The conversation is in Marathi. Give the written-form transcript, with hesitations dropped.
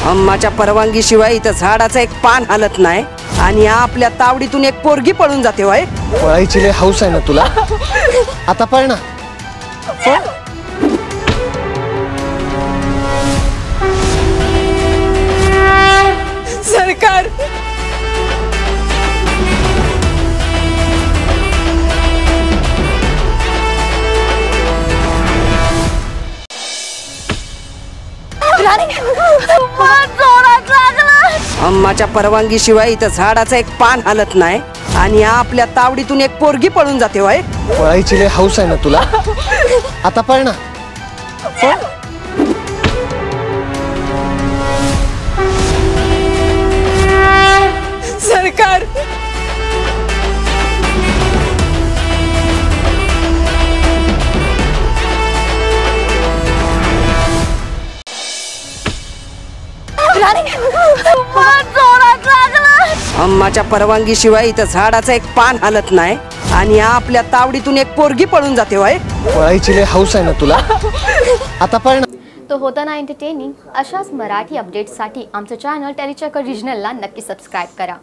अम्माच्या परवानगी शिवाय इथं झाडाचं एक पान हलत नाही आणि आपल्या तावडीतून एक पोरगी पळून जाते वय। पळायची लय हौस आहे ना तुला, आता पळ ना। सरकार अम्माच्या परवानगी शिवाय इथं झाडाचं एक पान हलत नाही आणि आपल्या तावडीतून एक पोरगी पळून जाते वय। पळायची लय हौस आहे ना तुला, आता पळ ना। सरकार अम्माच्या परवानगी शिवाय इथं झाडाचं एक पान हलत नाही आणि आपल्या तावडीतून एक पोरगी पळून जाते वय। पळायची लय हौस आहे ना तुला, आता पळ ना। तो होता ना एंटरटेनिंग। अशाच मराठी अपडेट्ससाठी आमचं चॅनल टेलीचक्कर रिजनलला नक्की सबस्क्राईब करा।